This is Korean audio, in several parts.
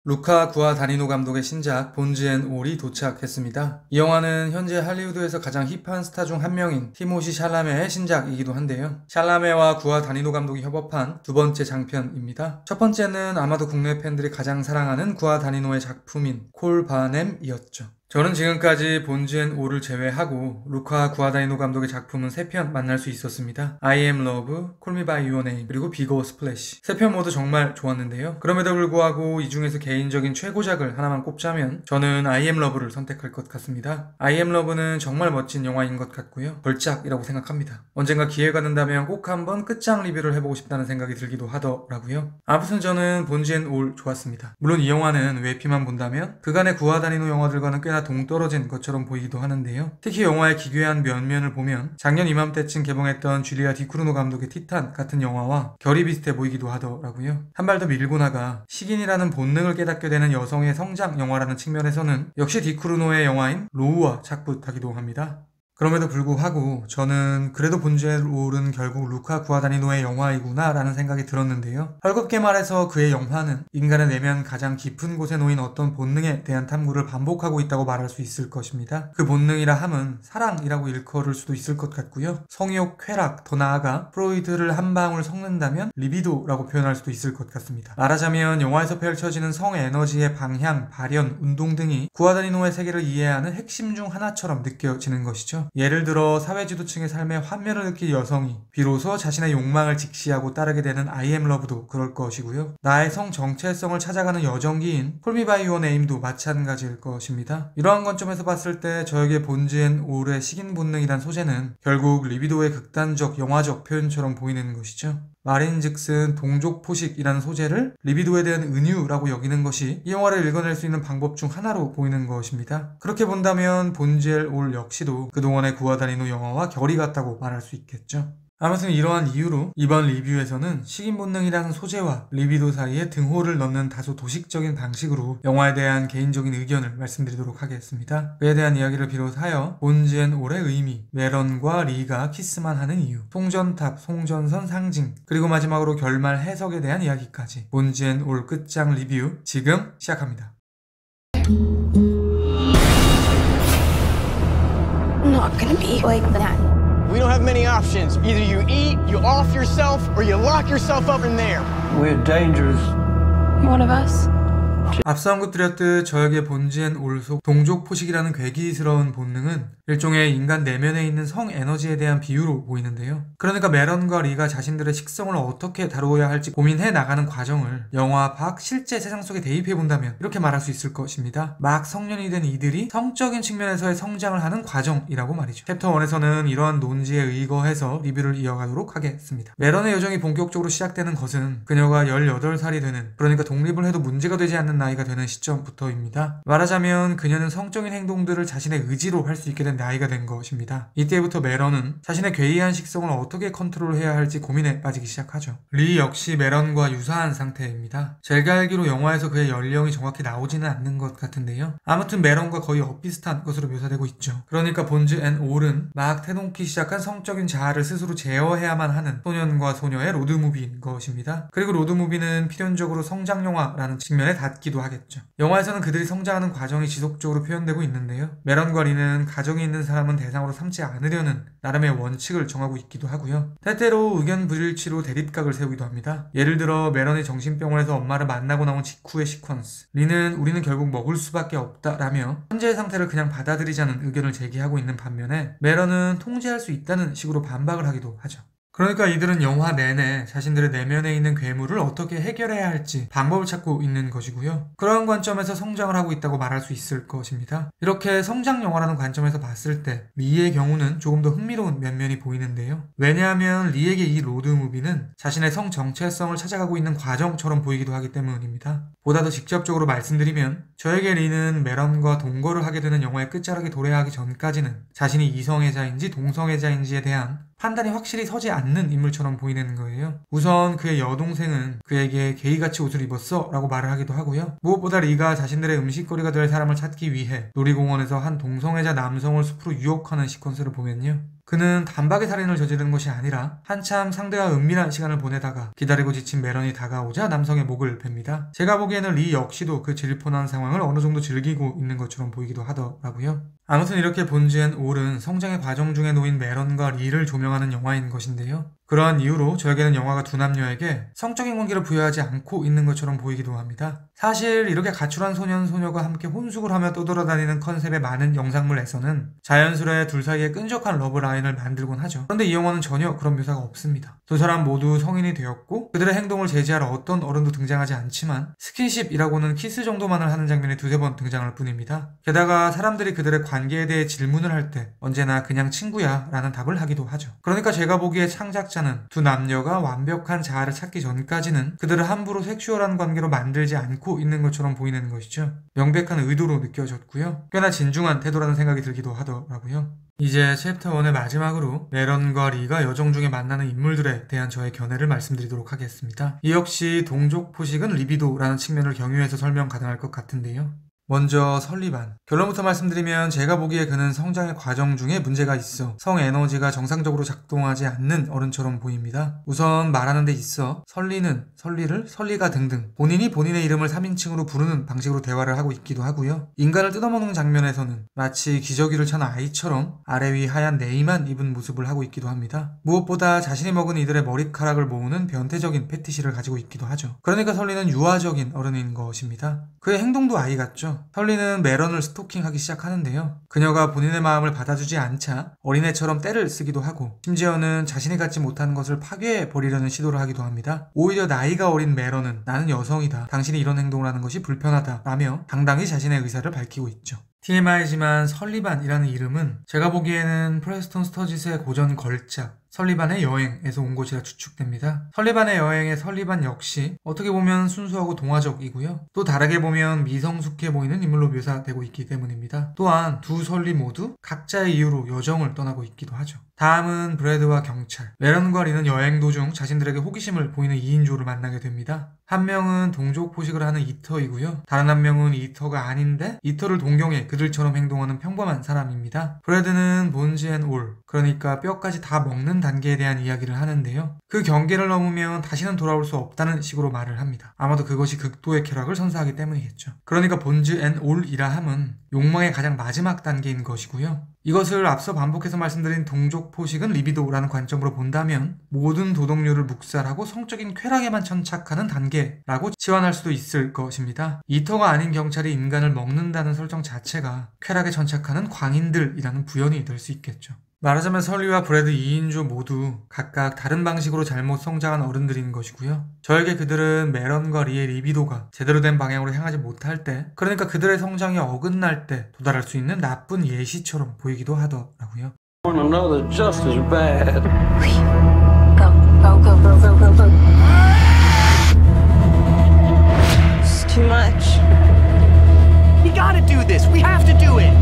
루카 구아다니노 감독의 신작 본즈 앤 올이 도착했습니다. 이 영화는 현재 할리우드에서 가장 힙한 스타 중 한 명인 티모시 샬라메의 신작이기도 한데요. 샬라메와 구아다니노 감독이 협업한 두 번째 장편입니다. 첫 번째는 아마도 국내 팬들이 가장 사랑하는 구아다니노의 작품인 콜 바넴이었죠. 저는 지금까지 본즈 앤 올을 제외하고 루카 구아다니노 감독의 작품은 3편 만날 수 있었습니다. I Am Love, Call Me By Your Name, 그리고 비고 스플래시. 3편 모두 정말 좋았는데요. 그럼에도 불구하고 이 중에서 개인적인 최고작을 하나만 꼽자면 저는 I Am Love를 선택할 것 같습니다. I Am Love는 정말 멋진 영화인 것 같고요. 걸작이라고 생각합니다. 언젠가 기회가 된다면 꼭 한번 끝장 리뷰를 해보고 싶다는 생각이 들기도 하더라고요. 아무튼 저는 본즈 앤 올 좋았습니다. 물론 이 영화는 외피만 본다면 그간의 구아다니노 영화들과는 꽤나 동떨어진 것처럼 보이기도 하는데요. 특히 영화의 기괴한 면면을 보면 작년 이맘때쯤 개봉했던 줄리아 디크루노 감독의 티탄 같은 영화와 결이 비슷해 보이기도 하더라고요. 한 발 더 밀고 나가 식인이라는 본능을 깨닫게 되는 여성의 성장 영화라는 측면에서는 역시 디크루노의 영화인 로우와 착붙하기도 합니다. 그럼에도 불구하고 저는 그래도 본즈 앤 올은 결국 루카 구아다니노의 영화이구나 라는 생각이 들었는데요. 헐겁게 말해서 그의 영화는 인간의 내면 가장 깊은 곳에 놓인 어떤 본능에 대한 탐구를 반복하고 있다고 말할 수 있을 것입니다. 그 본능이라 함은 사랑이라고 일컬을 수도 있을 것 같고요. 성욕, 쾌락, 더 나아가 프로이드를 한 방울 섞는다면 리비도라고 표현할 수도 있을 것 같습니다. 말하자면 영화에서 펼쳐지는 성 에너지의 방향, 발현, 운동 등이 구아다니노의 세계를 이해하는 핵심 중 하나처럼 느껴지는 것이죠. 예를 들어 사회지도층의 삶의 환멸을 느낀 여성이 비로소 자신의 욕망을 직시하고 따르게 되는 I am love도 그럴 것이고요. 나의 성 정체성을 찾아가는 여정기인 Call Me By Your Name도 마찬가지일 것입니다. 이러한 관점에서 봤을 때 저에게 본즈 앤 올의 식인 본능이란 소재는 결국 리비도의 극단적 영화적 표현처럼 보이는 것이죠. 말인즉슨 동족 포식이라는 소재를 리비도에 대한 은유라고 여기는 것이 이 영화를 읽어낼 수 있는 방법 중 하나로 보이는 것입니다. 그렇게 본다면 본즈 앤 올 역시도 그동안의 구아다니노 영화와 결이 같다고 말할 수 있겠죠. 아무튼 이러한 이유로 이번 리뷰에서는 식인본능이라는 소재와 리비도 사이에 등호를 넣는 다소 도식적인 방식으로 영화에 대한 개인적인 의견을 말씀드리도록 하겠습니다. 그에 대한 이야기를 비롯하여 본즈 앤 올의 의미, 메런과 리가 키스만 하는 이유, 송전탑, 송전선 상징, 그리고 마지막으로 결말 해석에 대한 이야기까지 본즈 앤 올 끝장 리뷰 지금 시작합니다. Not gonna be like that. We don't have many options. Either you eat, you off yourself, or you lock yourself up in there. We're dangerous. One of us. 앞서 언급드렸듯 저에게 본즈 앤 올 속 동족 포식이라는 괴기스러운 본능은 일종의 인간 내면에 있는 성 에너지에 대한 비유로 보이는데요. 그러니까 메런과 리가 자신들의 식성을 어떻게 다루어야 할지 고민해 나가는 과정을 영화 밖 실제 세상 속에 대입해 본다면 이렇게 말할 수 있을 것입니다. 막 성년이 된 이들이 성적인 측면에서의 성장을 하는 과정이라고 말이죠. 챕터 1에서는 이러한 논지에 의거해서 리뷰를 이어가도록 하겠습니다. 메런의 여정이 본격적으로 시작되는 것은 그녀가 18살이 되는, 그러니까 독립을 해도 문제가 되지 않는 나이가 되는 시점부터입니다. 말하자면 그녀는 성적인 행동들을 자신의 의지로 할 수 있게 된 나이가 된 것입니다. 이때부터 메런은 자신의 괴이한 식성을 어떻게 컨트롤해야 할지 고민에 빠지기 시작하죠. 리 역시 메런과 유사한 상태입니다. 제가 알기로 영화에서 그의 연령이 정확히 나오지는 않는 것 같은데요. 아무튼 메런과 거의 엇비슷한 것으로 묘사되고 있죠. 그러니까 본즈 앤 올은 막 태동기 시작한 성적인 자아를 스스로 제어해야만 하는 소년과 소녀의 로드무비인 것입니다. 그리고 로드무비는 필연적으로 성장영화라는 측면에 닿기도 하겠죠. 영화에서는 그들이 성장하는 과정이 지속적으로 표현되고 있는데요. 메런과 리는 가정이 있는 사람은 대상으로 삼지 않으려는 나름의 원칙을 정하고 있기도 하고요. 때때로 의견 불일치로 대립각을 세우기도 합니다. 예를 들어 메런이 정신병원에서 엄마를 만나고 나온 직후의 시퀀스, 리는 우리는 결국 먹을 수밖에 없다라며 현재의 상태를 그냥 받아들이자는 의견을 제기하고 있는 반면에 메런은 통제할 수 있다는 식으로 반박을 하기도 하죠. 그러니까 이들은 영화 내내 자신들의 내면에 있는 괴물을 어떻게 해결해야 할지 방법을 찾고 있는 것이고요. 그러한 관점에서 성장을 하고 있다고 말할 수 있을 것입니다. 이렇게 성장 영화라는 관점에서 봤을 때 리의 경우는 조금 더 흥미로운 면면이 보이는데요. 왜냐하면 리에게 이 로드무비는 자신의 성 정체성을 찾아가고 있는 과정처럼 보이기도 하기 때문입니다. 보다 더 직접적으로 말씀드리면 저에게 리는 메런과 동거를 하게 되는 영화의 끝자락에 도래하기 전까지는 자신이 이성애자인지 동성애자인지에 대한 판단이 확실히 서지 않는 인물처럼 보이는 거예요. 우선 그의 여동생은 그에게 게이같이 옷을 입었어 라고 말을 하기도 하고요. 무엇보다 리가 자신들의 음식거리가 될 사람을 찾기 위해 놀이공원에서 한 동성애자 남성을 숲으로 유혹하는 시퀀스를 보면요. 그는 단박에 살인을 저지르는 것이 아니라 한참 상대와 은밀한 시간을 보내다가 기다리고 지친 메런이 다가오자 남성의 목을 팹니다. 제가 보기에는 리 역시도 그 질펀한 상황을 어느 정도 즐기고 있는 것처럼 보이기도 하더라고요. 아무튼 이렇게 본즈 앤 올은 성장의 과정 중에 놓인 메런과 리를 조명하는 영화인 것인데요. 그러한 이유로 저에게는 영화가 두 남녀에게 성적인 관계를 부여하지 않고 있는 것처럼 보이기도 합니다. 사실 이렇게 가출한 소년 소녀가 함께 혼숙을 하며 떠돌아다니는 컨셉의 많은 영상물에서는 자연스레 둘 사이에 끈적한 러브라인을 만들곤 하죠. 그런데 이 영화는 전혀 그런 묘사가 없습니다. 두 사람 모두 성인이 되었고 그들의 행동을 제지할 어떤 어른도 등장하지 않지만 스킨십이라고는 키스 정도만을 하는 장면이 두세 번 등장할 뿐입니다. 게다가 사람들이 그들의 관계에 대해 질문을 할 때 언제나 그냥 친구야 라는 답을 하기도 하죠. 그러니까 제가 보기에 창작자는 두 남녀가 완벽한 자아를 찾기 전까지는 그들을 함부로 섹슈얼한 관계로 만들지 않고 있는 것처럼 보이는 것이죠. 명백한 의도로 느껴졌고요. 꽤나 진중한 태도라는 생각이 들기도 하더라고요. 이제 챕터 1의 마지막으로 메런과 리가 여정 중에 만나는 인물들에 대한 저의 견해를 말씀드리도록 하겠습니다. 이 역시 동족 포식은 리비도라는 측면을 경유해서 설명 가능할 것 같은데요. 먼저 설리반. 결론부터 말씀드리면 제가 보기에 그는 성장의 과정 중에 문제가 있어 성 에너지가 정상적으로 작동하지 않는 어른처럼 보입니다. 우선 말하는 데 있어 설리는 설리를 설리가 등등 본인이 본인의 이름을 3인칭으로 부르는 방식으로 대화를 하고 있기도 하고요. 인간을 뜯어먹는 장면에서는 마치 기저귀를 찬 아이처럼 아래 위 하얀 네임만 입은 모습을 하고 있기도 합니다. 무엇보다 자신이 먹은 이들의 머리카락을 모으는 변태적인 패티시를 가지고 있기도 하죠. 그러니까 설리는 유아적인 어른인 것입니다. 그의 행동도 아이 같죠. 설리는 메런을 스토킹하기 시작하는데요. 그녀가 본인의 마음을 받아주지 않자 어린애처럼 떼를 쓰기도 하고 심지어는 자신이 갖지 못한 것을 파괴해버리려는 시도를 하기도 합니다. 오히려 나이가 어린 메런은 나는 여성이다. 당신이 이런 행동을 하는 것이 불편하다 라며 당당히 자신의 의사를 밝히고 있죠. TMI지만 설리반이라는 이름은 제가 보기에는 프레스톤 스터지스의 고전 걸작 설리반의 여행에서 온 것이라 추측됩니다. 설리반의 여행의 설리반 역시 어떻게 보면 순수하고 동화적이고요. 또 다르게 보면 미성숙해 보이는 인물로 묘사되고 있기 때문입니다. 또한 두 설리 모두 각자의 이유로 여정을 떠나고 있기도 하죠. 다음은 브래드와 경찰. 메런과 리는 여행 도중 자신들에게 호기심을 보이는 2인조를 만나게 됩니다. 한 명은 동족 포식을 하는 이터이고요. 다른 한 명은 이터가 아닌데 이터를 동경해 그들처럼 행동하는 평범한 사람입니다. 브래드는 본즈 앤 올, 그러니까 뼈까지 다 먹는 단계에 대한 이야기를 하는데요. 그 경계를 넘으면 다시는 돌아올 수 없다는 식으로 말을 합니다. 아마도 그것이 극도의 쾌락을 선사하기 때문이겠죠. 그러니까 본즈 앤 올이라 함은 욕망의 가장 마지막 단계인 것이고요. 이것을 앞서 반복해서 말씀드린 동족 포식은 리비도라는 관점으로 본다면 모든 도덕률을 묵살하고 성적인 쾌락에만 천착하는 단계라고 치환할 수도 있을 것입니다. 이터가 아닌 경찰이 인간을 먹는다는 설정 자체가 쾌락에 천착하는 광인들이라는 부연이 될 수 있겠죠. 말하자면 설리와 브래드 2인조 모두 각각 다른 방식으로 잘못 성장한 어른들인 것이고요. 저에게 그들은 메런과 리의 리비도가 제대로 된 방향으로 향하지 못할 때, 그러니까 그들의 성장이 어긋날 때 도달할 수 있는 나쁜 예시처럼 보이기도 하더라고요. Another just as bad. Go, go, go, go, go, go. It's too much. We gotta do this. We have to do it.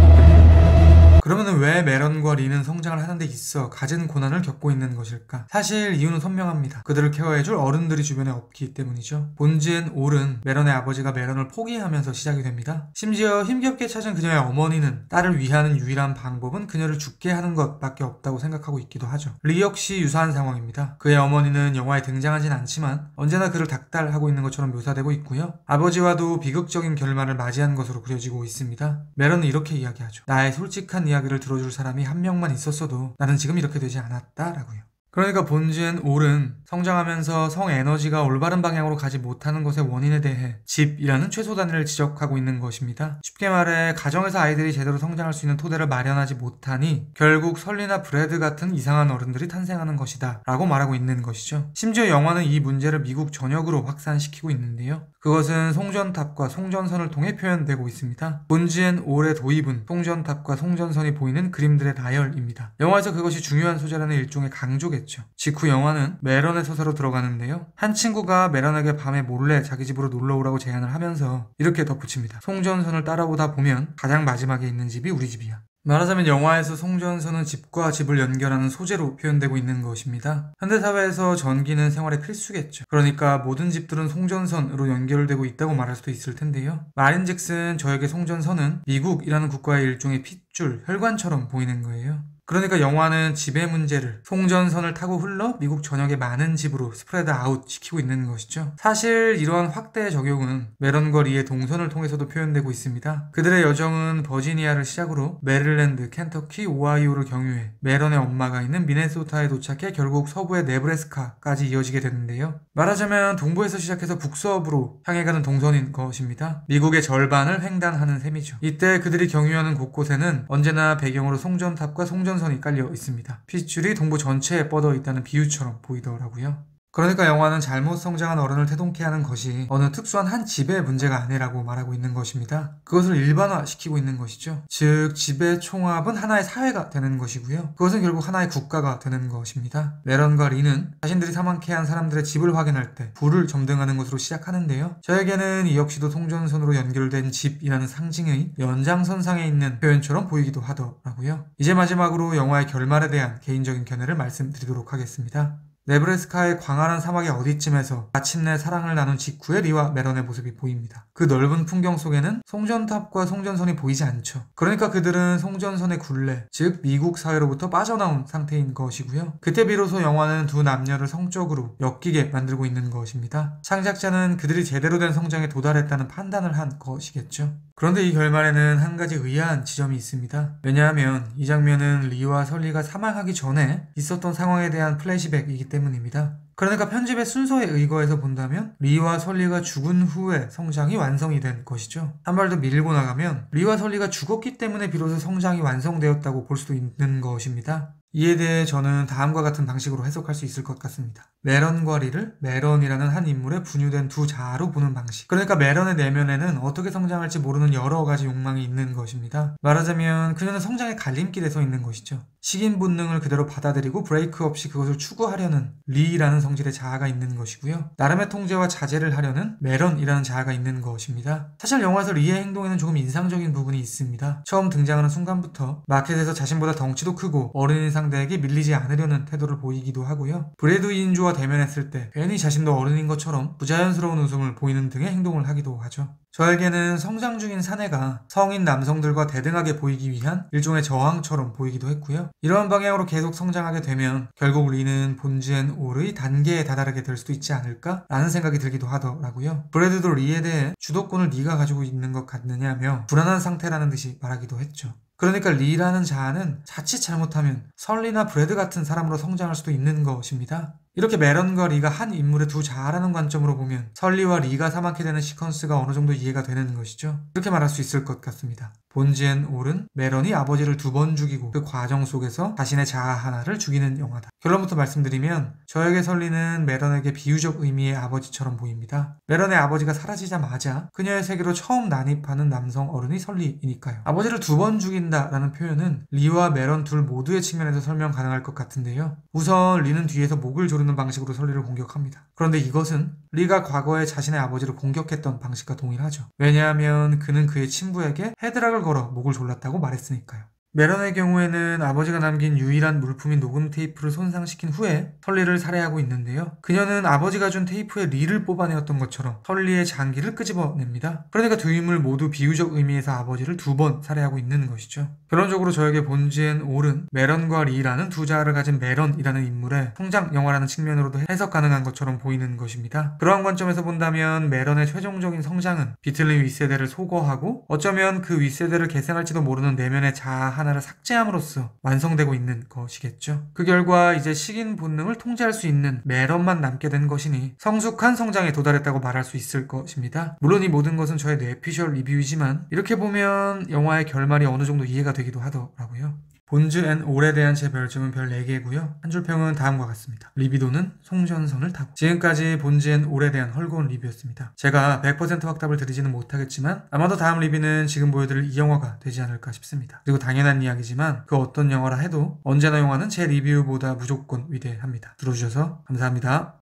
그러면 왜 메런과 리는 성장을 하는 데 있어 갖은 고난을 겪고 있는 것일까? 사실 이유는 선명합니다. 그들을 케어해줄 어른들이 주변에 없기 때문이죠. 본즈 앤 올은 메런의 아버지가 메런을 포기하면서 시작이 됩니다. 심지어 힘겹게 찾은 그녀의 어머니는 딸을 위하는 유일한 방법은 그녀를 죽게 하는 것밖에 없다고 생각하고 있기도 하죠. 리 역시 유사한 상황입니다. 그의 어머니는 영화에 등장하진 않지만 언제나 그를 닥달하고 있는 것처럼 묘사되고 있고요. 아버지와도 비극적인 결말을 맞이한 것으로 그려지고 있습니다. 메런은 이렇게 이야기하죠. 나의 솔직한 이야기를 들어줄 사람이 한 명만 있었어도 나는 지금 이렇게 되지 않았다라고요. 그러니까 본즈 앤 올은 성장하면서 성 에너지가 올바른 방향으로 가지 못하는 것의 원인에 대해 집이라는 최소 단위를 지적하고 있는 것입니다. 쉽게 말해 가정에서 아이들이 제대로 성장할 수 있는 토대를 마련하지 못하니 결국 설리나 브래드 같은 이상한 어른들이 탄생하는 것이다 라고 말하고 있는 것이죠. 심지어 영화는 이 문제를 미국 전역으로 확산시키고 있는데요. 그것은 송전탑과 송전선을 통해 표현되고 있습니다. 본즈 앤 올의 도입은 송전탑과 송전선이 보이는 그림들의 나열입니다. 영화에서 그것이 중요한 소재라는 일종의 강조겠죠. 직후 영화는 메런의 서사로 들어가는데요. 한 친구가 메런에게 밤에 몰래 자기 집으로 놀러오라고 제안을 하면서 이렇게 덧붙입니다. 송전선을 따라오다 보면 가장 마지막에 있는 집이 우리 집이야. 말하자면 영화에서 송전선은 집과 집을 연결하는 소재로 표현되고 있는 것입니다. 현대사회에서 전기는 생활의 필수겠죠. 그러니까 모든 집들은 송전선으로 연결되고 있다고 말할 수도 있을 텐데요. 말인즉슨 저에게 송전선은 미국이라는 국가의 일종의 핏줄, 혈관처럼 보이는 거예요. 그러니까 영화는 지배 문제를 송전선을 타고 흘러 미국 전역의 많은 집으로 스프레드 아웃 시키고 있는 것이죠. 사실 이러한 확대 적용은 메런과 리의 동선을 통해서도 표현되고 있습니다. 그들의 여정은 버지니아를 시작으로 메릴랜드, 켄터키, 오하이오를 경유해 메런의 엄마가 있는 미네소타에 도착해 결국 서부의 네브래스카까지 이어지게 되는데요. 말하자면 동부에서 시작해서 북서부로 향해 가는 동선인 것입니다. 미국의 절반을 횡단하는 셈이죠. 이때 그들이 경유하는 곳곳에는 언제나 배경으로 송전탑과 송전선이 깔려 있습니다. 핏줄이 동부 전체에 뻗어 있다는 비유처럼 보이더라고요. 그러니까 영화는 잘못 성장한 어른을 태동케 하는 것이 어느 특수한 한 집의 문제가 아니라고 말하고 있는 것입니다. 그것을 일반화시키고 있는 것이죠. 즉 집의 총합은 하나의 사회가 되는 것이고요. 그것은 결국 하나의 국가가 되는 것입니다. 메런과 리는 자신들이 사망케 한 사람들의 집을 확인할 때 불을 점등하는 것으로 시작하는데요. 저에게는 이 역시도 송전선으로 연결된 집이라는 상징의 연장선상에 있는 표현처럼 보이기도 하더라고요. 이제 마지막으로 영화의 결말에 대한 개인적인 견해를 말씀드리도록 하겠습니다. 네브래스카의 광활한 사막의 어디쯤에서 마침내 사랑을 나눈 직후에 리와 메런의 모습이 보입니다. 그 넓은 풍경 속에는 송전탑과 송전선이 보이지 않죠. 그러니까 그들은 송전선의 굴레, 즉 미국 사회로부터 빠져나온 상태인 것이고요. 그때 비로소 영화는 두 남녀를 성적으로 엮이게 만들고 있는 것입니다. 창작자는 그들이 제대로 된 성장에 도달했다는 판단을 한 것이겠죠. 그런데 이 결말에는 한 가지 의아한 지점이 있습니다. 왜냐하면 이 장면은 리와 설리가 사망하기 전에 있었던 상황에 대한 플래시백이기 때문입니다. 그러니까 편집의 순서에 의거해서 본다면 리와 설리가 죽은 후에 성장이 완성이 된 것이죠. 한 발 더 밀고 나가면 리와 설리가 죽었기 때문에 비로소 성장이 완성되었다고 볼 수도 있는 것입니다. 이에 대해 저는 다음과 같은 방식으로 해석할 수 있을 것 같습니다. 메런과 리를 메런이라는 한 인물의 분유된 두 자아로 보는 방식. 그러니까 메런의 내면에는 어떻게 성장할지 모르는 여러 가지 욕망이 있는 것입니다. 말하자면 그녀는 성장의 갈림길에 서 있는 것이죠. 식인 본능을 그대로 받아들이고 브레이크 없이 그것을 추구하려는 리라는 성질의 자아가 있는 것이고요. 나름의 통제와 자제를 하려는 메런이라는 자아가 있는 것입니다. 사실 영화에서 리의 행동에는 조금 인상적인 부분이 있습니다. 처음 등장하는 순간부터 마켓에서 자신보다 덩치도 크고 어린이 상대에게 밀리지 않으려는 태도를 보이기도 하고요. 브래드 윈조와 대면했을 때 괜히 자신도 어른인 것처럼 부자연스러운 웃음을 보이는 등의 행동을 하기도 하죠. 저에게는 성장 중인 사내가 성인 남성들과 대등하게 보이기 위한 일종의 저항처럼 보이기도 했고요. 이러한 방향으로 계속 성장하게 되면 결국 리는 본즈앤 올의 단계에 다다르게 될 수도 있지 않을까? 라는 생각이 들기도 하더라고요. 브래드도 리에 대해 주도권을 네가 가지고 있는 것 같느냐며 불안한 상태라는 듯이 말하기도 했죠. 그러니까 리라는 자아는 자칫 잘못하면 설리나 브래드 같은 사람으로 성장할 수도 있는 것입니다. 이렇게 메런과 리가 한 인물의 두 자아라는 관점으로 보면 설리와 리가 사망케 되는 시퀀스가 어느 정도 이해가 되는 것이죠. 이렇게 말할 수 있을 것 같습니다. 본즈앤 올은 메런이 아버지를 2번 죽이고 그 과정 속에서 자신의 자아 하나를 죽이는 영화다. 결론부터 말씀드리면 저에게 설리는 메런에게 비유적 의미의 아버지처럼 보입니다. 메런의 아버지가 사라지자마자 그녀의 세계로 처음 난입하는 남성 어른이 설리이니까요. 아버지를 2번 죽인다라는 표현은 리와 메런 둘 모두의 측면에서 설명 가능할 것 같은데요. 우선 리는 뒤에서 목을 조르는 방식으로 설리를 공격합니다. 그런데 이것은 리가 과거에 자신의 아버지를 공격했던 방식과 동일하죠. 왜냐하면 그는 그의 친부에게 헤드락을 걸어 목을 졸랐다고 말했으니까요. 메런의 경우에는 아버지가 남긴 유일한 물품인 녹음 테이프를 손상시킨 후에 설리를 살해하고 있는데요. 그녀는 아버지가 준 테이프에 리를 뽑아내었던 것처럼 설리의 장기를 끄집어냅니다. 그러니까 두 인물 모두 비유적 의미에서 아버지를 2번 살해하고 있는 것이죠. 결론적으로 저에게 본즈앤 올은 메런과 리라는 두 자아를 가진 메런이라는 인물의 성장 영화라는 측면으로도 해석 가능한 것처럼 보이는 것입니다. 그러한 관점에서 본다면 메런의 최종적인 성장은 비틀린 윗세대를 소거하고 어쩌면 그 윗세대를 계승할지도 모르는 내면의 자아 하나를 삭제함으로써 완성되고 있는 것이겠죠. 그 결과 이제 식인 본능을 통제할 수 있는 메런만 남게 된 것이니 성숙한 성장에 도달했다고 말할 수 있을 것입니다. 물론 이 모든 것은 저의 뇌피셜 리뷰이지만 이렇게 보면 영화의 결말이 어느 정도 이해가 되기도 하더라고요. 본즈앤 올에 대한 제 별점은 별 4개고요. 한 줄 평은 다음과 같습니다. 리비도는 송전선을 타고. 지금까지 본즈앤 올에 대한 헐거운 리뷰였습니다. 제가 100% 확답을 드리지는 못하겠지만 아마도 다음 리뷰는 지금 보여드릴 이 영화가 되지 않을까 싶습니다. 그리고 당연한 이야기지만 그 어떤 영화라 해도 언제나 영화는 제 리뷰보다 무조건 위대합니다. 들어주셔서 감사합니다.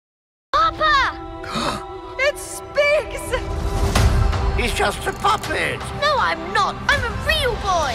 Papa! It speaks! He's just a puppet. No, I'm not. I'm a real boy.